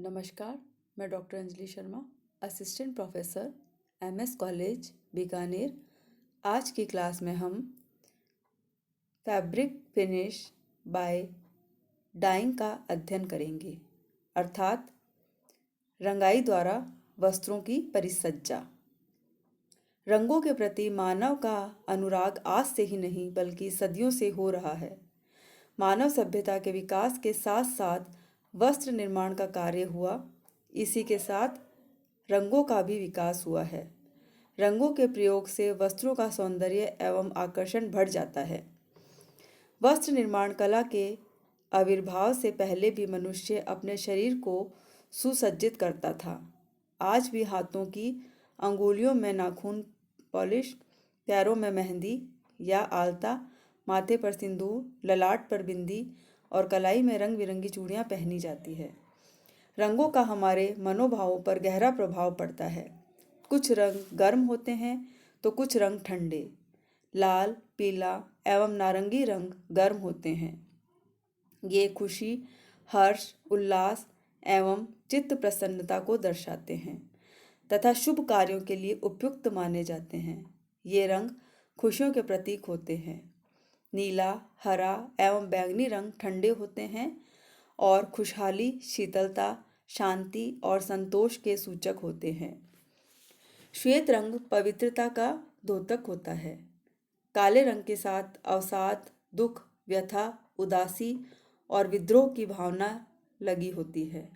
नमस्कार, मैं doctor Anjali Sharma, assistant professor MS college Bikaner. आज की क्लास में हम फैब्रिक फिनिश बाय डाइंग का अध्ययन करेंगे, अर्थात रंगाई द्वारा वस्त्रों की परिसज्जा। रंगों के प्रति मानव का अनुराग आज से ही नहीं बल्कि सदियों से हो रहा है। मानव सभ्यता के विकास के साथ साथ वस्त्र निर्माण का कार्य हुआ, इसी के साथ रंगों का भी विकास हुआ है। रंगों के प्रयोग से वस्त्रों का सौंदर्य एवं आकर्षण बढ़ जाता है। वस्त्र निर्माण कला के आविर्भाव से पहले भी मनुष्य अपने शरीर को सुसज्जित करता था। आज भी हाथों की अंगुलियों में नाखून पॉलिश, पैरों में मेहंदी या आलता, माथे पर सिंदूर, ललाट पर बिंदी और कलाई में रंग बिरंगी चूड़ियाँ पहनी जाती है। रंगों का हमारे मनोभावों पर गहरा प्रभाव पड़ता है। कुछ रंग गर्म होते हैं तो कुछ रंग ठंडे। लाल, पीला एवं नारंगी रंग गर्म होते हैं। ये खुशी, हर्ष, उल्लास एवं चित्त प्रसन्नता को दर्शाते हैं तथा शुभ कार्यों के लिए उपयुक्त माने जाते हैं। ये रंग खुशियों के प्रतीक होते हैं। नीला, हरा एवं बैंगनी रंग ठंडे होते हैं और खुशहाली, शीतलता, शांति और संतोष के सूचक होते हैं। श्वेत रंग पवित्रता का द्योतक होता है। काले रंग के साथ अवसाद, दुख, व्यथा, उदासी और विद्रोह की भावना लगी होती है।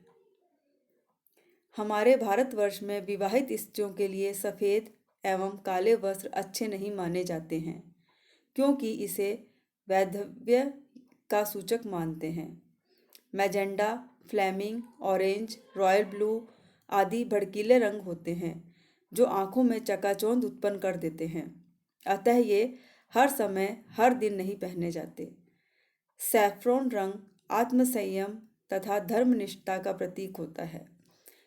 हमारे भारतवर्ष में विवाहित स्त्रियों के लिए सफ़ेद एवं काले वस्त्र अच्छे नहीं माने जाते हैं, क्योंकि इसे वैधव्य का सूचक मानते हैं। Magenta, flaming, orange, royal blue आदि भड़कीले रंग होते हैं जो आंखों में चकाचौंध उत्पन्न कर देते हैं, अतः ये हर समय हर दिन नहीं पहने जाते। सैफ्रॉन रंग आत्मसंयम तथा धर्मनिष्ठता का प्रतीक होता है।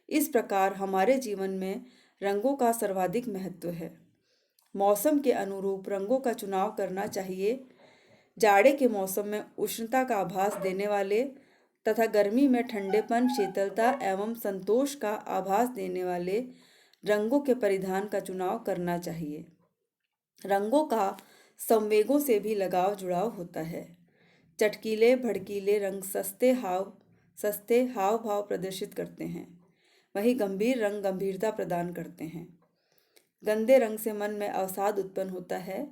इस प्रकार हमारे जीवन में रंगों का सर्वाधिक महत्व है। मौसम के अनुरूप रंगों का चुनाव करना चाहिए। जाड़े के मौसम में उष्णता का आभास देने वाले तथा गर्मी में ठंडेपन, शीतलता एवं संतोष का आभास देने वाले रंगों के परिधान का चुनाव करना चाहिए। रंगों का संवेगों से भी लगाव जुड़ाव होता है। चटकीले, भड़कीले रंग सस्ते हाव भाव प्रदर्शित करते हैं, वहीं गंभीर रंग गंभीरता प्रदान करते हैं। गंदे रंग से मन में अवसाद उत्पन्न होता है।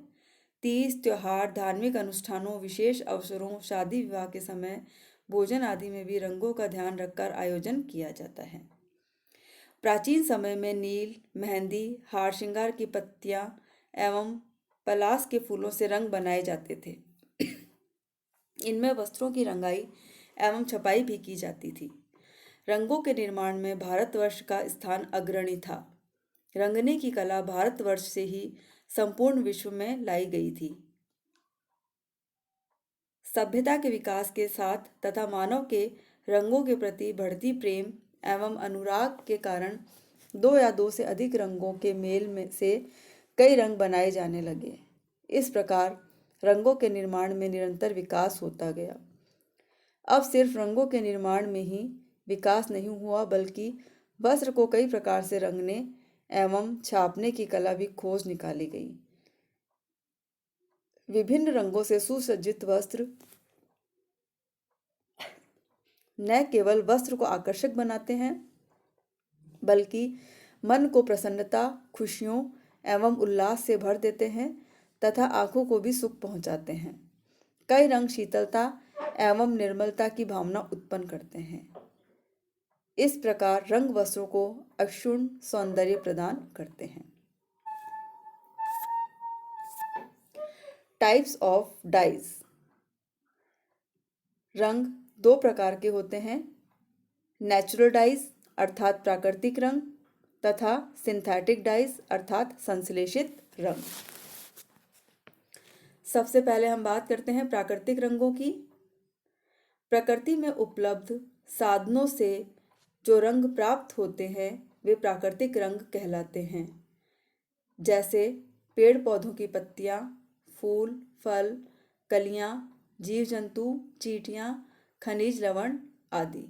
तीज, त्योहार, धार्मिक अनुष्ठानों, विशेष अवसरों, शादी विवाह के समय, भोजन आदि में भी रंगों का ध्यान रखकर आयोजन किया जाता है। प्राचीन समय में नील, मेहंदी, हार श्रृंगार की पत्तियां एवं पलास के फूलों से रंग बनाए जाते थे। इनमें वस्त्रों की रंगाई एवं छपाई भी की जाती थी। रंगों के निर्माण में भारतवर्ष का स्थान अग्रणी था। रंगने की कला भारतवर्ष से ही संपूर्ण विश्व में लाई गई थी। सभ्यता के विकास के साथ तथा मानव के रंगों के प्रति बढ़ती प्रेम एवं अनुराग के कारण दो या दो से अधिक रंगों के मेल में से कई रंग बनाए जाने लगे। इस प्रकार रंगों के निर्माण में निरंतर विकास होता गया। अब सिर्फ रंगों के निर्माण में ही विकास नहीं हुआ बल्कि वस्त्र को कई प्रकार से रंगने एवं छापने की कला भी खोज निकाली गई। विभिन्न रंगों से सुसज्जित वस्त्र न केवल वस्त्र को आकर्षक बनाते हैं बल्कि मन को प्रसन्नता, खुशियों एवं उल्लास से भर देते हैं तथा आंखों को भी सुख पहुंचाते हैं। कई रंग शीतलता एवं निर्मलता की भावना उत्पन्न करते हैं। इस प्रकार रंग वस्त्रों को अक्षुण्ण सौंदर्य प्रदान करते हैं। Types of dyes. रंग दो प्रकार के होते हैं, नेचुरल डाइज अर्थात प्राकृतिक रंग तथा सिंथेटिक डाइज अर्थात संश्लेषित रंग। सबसे पहले हम बात करते हैं प्राकृतिक रंगों की। प्रकृति में उपलब्ध साधनों से जो रंग प्राप्त होते हैं वे प्राकृतिक रंग कहलाते हैं, जैसे पेड़ पौधों की पत्तियां, फूल, फल, कलियां, जीव जंतु, चींटियां, खनिज लवण आदि।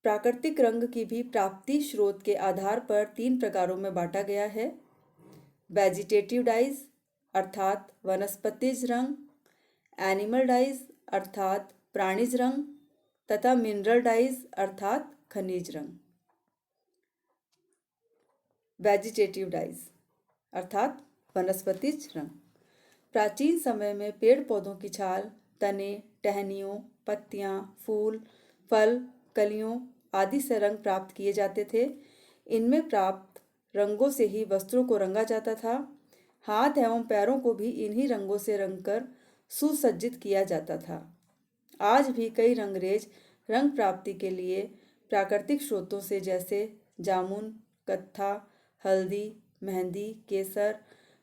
प्राकृतिक रंग की भी प्राप्ति स्रोत के आधार पर 3 प्रकारों में बांटा गया है। वेजिटेटिव डाइज अर्थात वनस्पतिज रंग, एनिमल डाइज अर्थात प्राणिज रंग तथा मिनरल डाइज अर्थात खनिज रंग। वेजिटेटिव डाइज अर्थात वनस्पतिज रंग प्राचीन समय में पेड़ पौधों की छाल, तने, टहनियों, पत्तियां, फूल, फल, कलियों आदि से रंग प्राप्त किए जाते थे। इनमें प्राप्त रंगों से ही वस्त्रों को रंगा जाता था। हाथ एवं पैरों को भी इन्हीं रंगों से रंगकर सुसज्जित किया जाता था। आज भी कई रंगरेज रंग प्राप्ति के लिए प्राकृतिक स्रोतों से जैसे जामुन, कत्था, हल्दी, मेहंदी, केसर,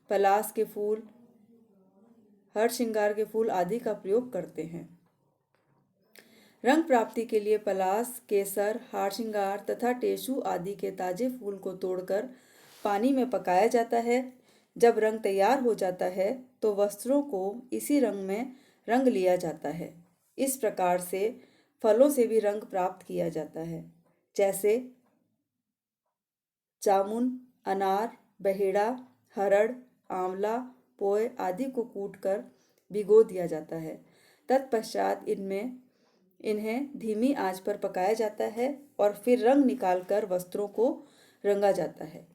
पलास के फूल, हरसिंगार के फूल आदि का प्रयोग करते हैं। रंग प्राप्ति के लिए पलास, केसर, हारसिंगार तथा टेसू आदि के ताजे फूल को तोड़कर पानी में पकाया जाता है। जब रंग तैयार हो जाता है तो वस्त्रों को इसी रंग में रंग लिया जाता है। इस प्रकार से फलों से भी रंग प्राप्त किया जाता है, जैसे जामुन, अनार, बहेड़ा, हरड़, आंवला, पोए आदि को कूटकर भिगो दिया जाता है। तत्पश्चात इन्हें धीमी आंच पर पकाया जाता है और फिर रंग निकालकर वस्त्रों को रंगा जाता है।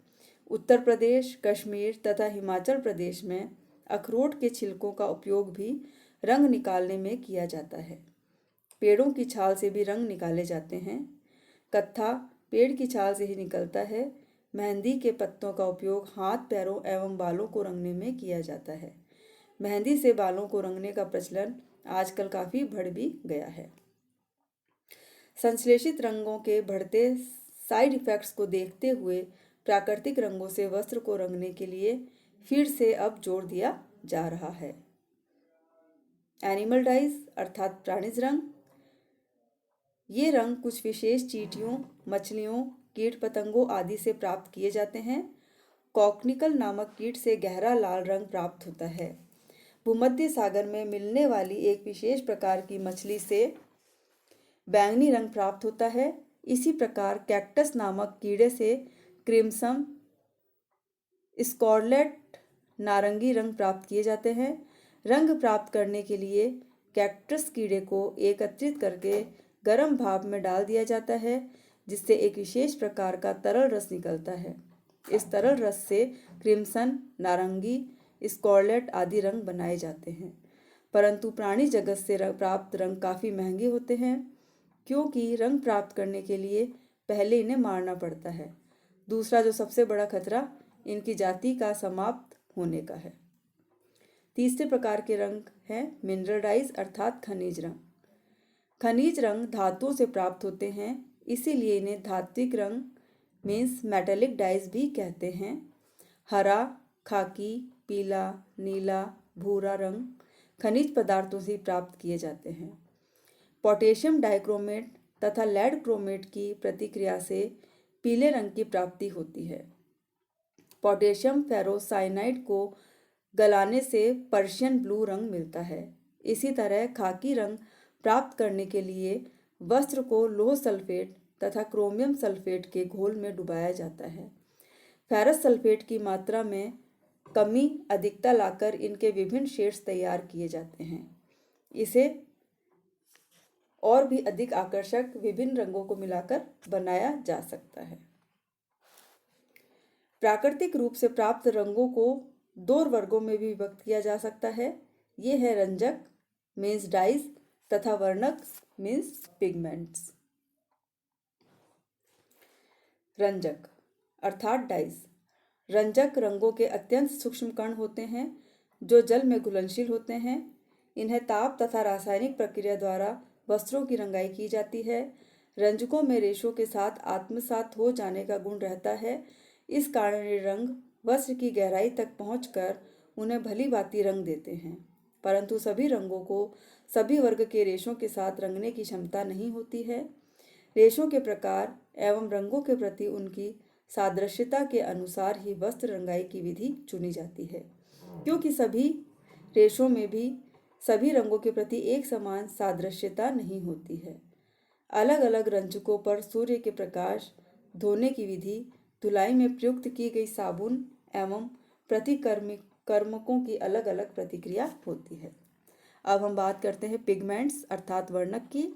उत्तर प्रदेश, कश्मीर तथा हिमाचल प्रदेश में अखरोट के छिलकों का उपयोग भी रंग निकालने में किया जाता है। पेड़ों की छाल से भी रंग निकाले जाते हैं। कत्था पेड़ की छाल से ही निकलता है। मेहंदी के पत्तों का उपयोग हाथ, पैरों एवं बालों को रंगने में किया जाता है। मेहंदी से बालों को रंगने का प्रचलन आजकल काफ़ी बढ़ भी गया है। संश्लेषित रंगों के बढ़ते साइड इफ़ेक्ट्स को देखते हुए प्राकृतिक रंगों से वस्त्र को रंगने के लिए फिर से अब जोर दिया जा रहा है। एनिमल डाइज अर्थात प्राणिज रंग। ये रंग कुछ विशेष चींटियों, मछलियों, कीट पतंगों आदि से प्राप्त किए जाते हैं। कॉकनिकल नामक कीट से गहरा लाल रंग प्राप्त होता है। भूमध्य सागर में मिलने वाली एक विशेष प्रकार की मछली से बैंगनी रंग प्राप्त होता है। इसी प्रकार कैक्टस नामक कीड़े से क्रिम्सन स्कारलेट नारंगी रंग प्राप्त किए जाते हैं। रंग प्राप्त करने के लिए कैक्टस कीड़े को एकत्रित करके गर्म भाप में डाल दिया जाता है, जिससे एक विशेष प्रकार का तरल रस निकलता है। इस तरल रस से क्रिम्सन, नारंगी, स्कारलेट आदि रंग बनाए जाते हैं। परंतु प्राणी जगत से प्राप्त रंग काफ़ी महंगे होते हैं, क्योंकि रंग प्राप्त करने के लिए पहले इन्हें मारना पड़ता है। दूसरा जो सबसे बड़ा खतरा इनकी जाति का समाप्त होने का है। तीसरे प्रकार के रंग हैं मिनरल डाइज अर्थात खनिज रंग। खनिज रंग धातुओं से प्राप्त होते हैं, इसीलिए इन्हें धात्विक रंग मीन्स मेटेलिक डाइज भी कहते हैं। हरा, खाकी, पीला, नीला, भूरा रंग खनिज पदार्थों से प्राप्त किए जाते हैं। पोटेशियम डाइक्रोमेट तथा लेड क्रोमेट की प्रतिक्रिया से पीले रंग की प्राप्ति होती है। पोटेशियम फेरोसाइनाइड को गलाने से पर्शियन ब्लू रंग मिलता है। इसी तरह खाकी रंग प्राप्त करने के लिए वस्त्र को लोह सल्फेट तथा क्रोमियम सल्फेट के घोल में डुबाया जाता है। फेरस सल्फेट की मात्रा में कमी अधिकता लाकर इनके विभिन्न शेड्स तैयार किए जाते हैं। इसे और भी अधिक आकर्षक विभिन्न रंगों को मिलाकर बनाया जा सकता है। प्राकृतिक रूप से प्राप्त रंगों को 2 वर्गों में भी विभक्त किया जा सकता है। ये है रंजक मीन्स डाइज तथा वर्णक मीन्स पिगमेंट्स। रंजक अर्थात डाइज। रंजक रंगों के अत्यंत सूक्ष्म कण होते हैं जो जल में घुलनशील होते हैं। इन्हें ताप तथा रासायनिक प्रक्रिया द्वारा वस्त्रों की रंगाई की जाती है। रंजकों में रेशों के साथ आत्मसात हो जाने का गुण रहता है। इस कारण ये रंग वस्त्र की गहराई तक पहुंचकर उन्हें भली भांति रंग देते हैं। परंतु सभी रंगों को सभी वर्ग के रेशों के साथ रंगने की क्षमता नहीं होती है। रेशों के प्रकार एवं रंगों के प्रति उनकी सादृश्यता के अनुसार ही वस्त्र रंगाई की विधि चुनी जाती है, क्योंकि सभी रेशों में भी सभी रंगों के प्रति एक समान सादृश्यता नहीं होती है। अलग अलग रंजकों पर सूर्य के प्रकाश, धोने की विधि, धुलाई में प्रयुक्त की गई साबुन एवं कर्मकों की अलग अलग प्रतिक्रिया होती है। अब हम बात करते हैं पिगमेंट्स अर्थात वर्णक की।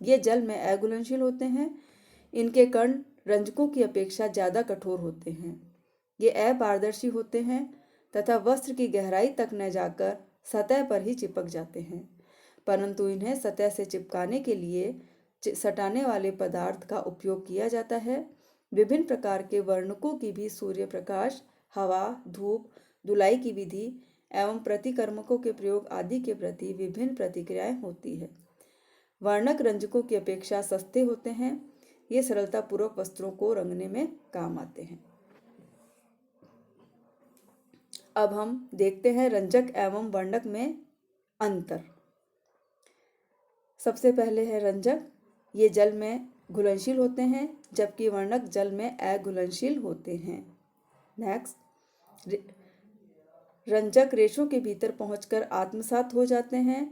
ये जल में अघुलनशील होते हैं। इनके कण रंजकों की अपेक्षा ज़्यादा कठोर होते हैं। ये अपारदर्शी होते हैं तथा वस्त्र की गहराई तक न जाकर सतह पर ही चिपक जाते हैं, परंतु इन्हें सतह से चिपकाने के लिए सटाने वाले पदार्थ का उपयोग किया जाता है। विभिन्न प्रकार के वर्णकों की भी सूर्य प्रकाश, हवा, धूप, धुलाई की विधि एवं प्रतिकर्मकों के प्रयोग आदि के प्रति विभिन्न प्रतिक्रियाएं होती है। वर्णक रंजकों की अपेक्षा सस्ते होते हैं। ये सरलतापूर्वक वस्त्रों को रंगने में काम आते हैं। अब हम देखते हैं रंजक एवं वर्णक में अंतर। सबसे पहले है रंजक। ये जल में घुलनशील होते हैं जबकि वर्णक जल में अघुलनशील होते हैं। नेक्स्ट, रंजक रेशों के भीतर पहुंचकर आत्मसात हो जाते हैं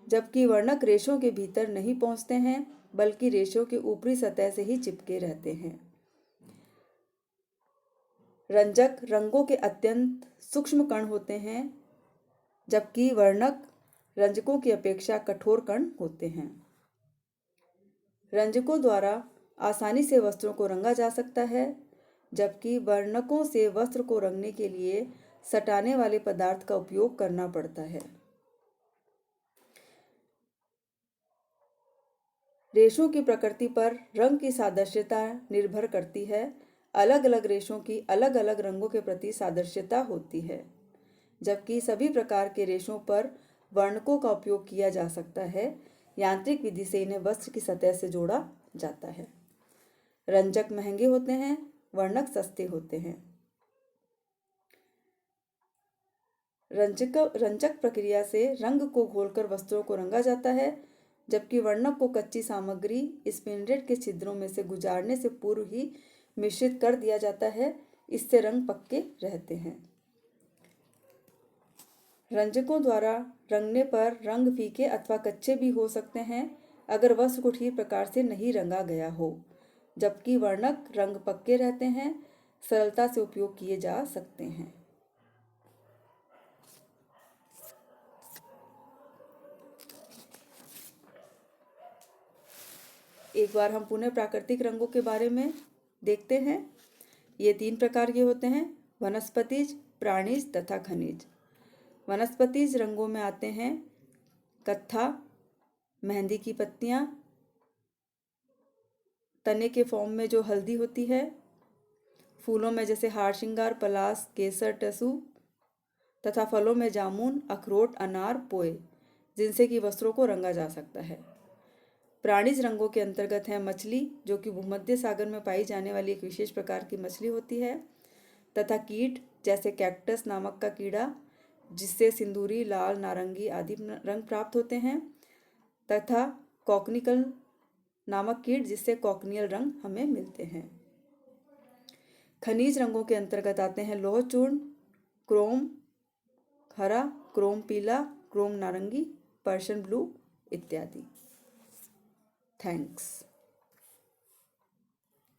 जबकि वर्णक रेशों के भीतर नहीं पहुंचते हैं बल्कि रेशों के ऊपरी सतह से ही चिपके रहते हैं। रंजक रंगों के अत्यंत सूक्ष्म कण होते हैं जबकि वर्णक रंजकों की अपेक्षा कठोर कण होते हैं। रंजकों द्वारा आसानी से वस्त्रों को रंगा जा सकता है जबकि वर्णकों से वस्त्र को रंगने के लिए सटाने वाले पदार्थ का उपयोग करना पड़ता है। रेशों की प्रकृति पर रंग की सादृश्यता निर्भर करती है। अलग अलग रेशों की अलग अलग रंगों के प्रति सादृश्यता होती है, जबकि सभी प्रकार के रेशों पर वर्णकों का उपयोग किया जा सकता है। यांत्रिक विधि से इन्हें वस्त्र की सतह से जोड़ा जाता है। रंजक महंगे होते हैं, वर्णक सस्ते होते हैं। रंजक प्रक्रिया से रंग को घोलकर वस्त्रों को रंगा जाता है जबकि वर्णक को कच्ची सामग्री स्पिंडल के छिद्रों में से गुजारने से पूर्व ही मिश्रित कर दिया जाता है। इससे रंग पक्के रहते हैं। रंजकों द्वारा रंगने पर रंग फीके अथवा कच्चे भी हो सकते हैं अगर वस्त्र को ठीक प्रकार से नहीं रंगा गया हो, जबकि वर्णक रंग पक्के रहते हैं, सरलता से उपयोग किए जा सकते हैं। एक बार हम पुनः प्राकृतिक रंगों के बारे में देखते हैं। ये 3 प्रकार के होते हैं: वनस्पतिज, प्राणिज तथा खनिज। वनस्पतिज रंगों में आते हैं कत्था, मेहंदी की पत्तियां, तने के फॉर्म में जो हल्दी होती है, फूलों में जैसे हार श्रृंगार, पलास, केसर, टसू तथा फलों में जामुन, अखरोट, अनार, पोए, जिनसे कि वस्त्रों को रंगा जा सकता है। प्राणिज रंगों के अंतर्गत है मछली, जो कि भूमध्य सागर में पाई जाने वाली एक विशेष प्रकार की मछली होती है, तथा कीट जैसे कैक्टस नामक का कीड़ा, जिससे सिंदूरी, लाल, नारंगी आदि रंग प्राप्त होते हैं, तथा कॉकनिकल नामक कीट, जिससे कॉकनियल रंग हमें मिलते हैं। खनिज रंगों के अंतर्गत आते हैं लौह चूर्ण, क्रोम हरा, क्रोम पीला, क्रोम नारंगी, पर्शियन ब्लू इत्यादि। थैंक्स।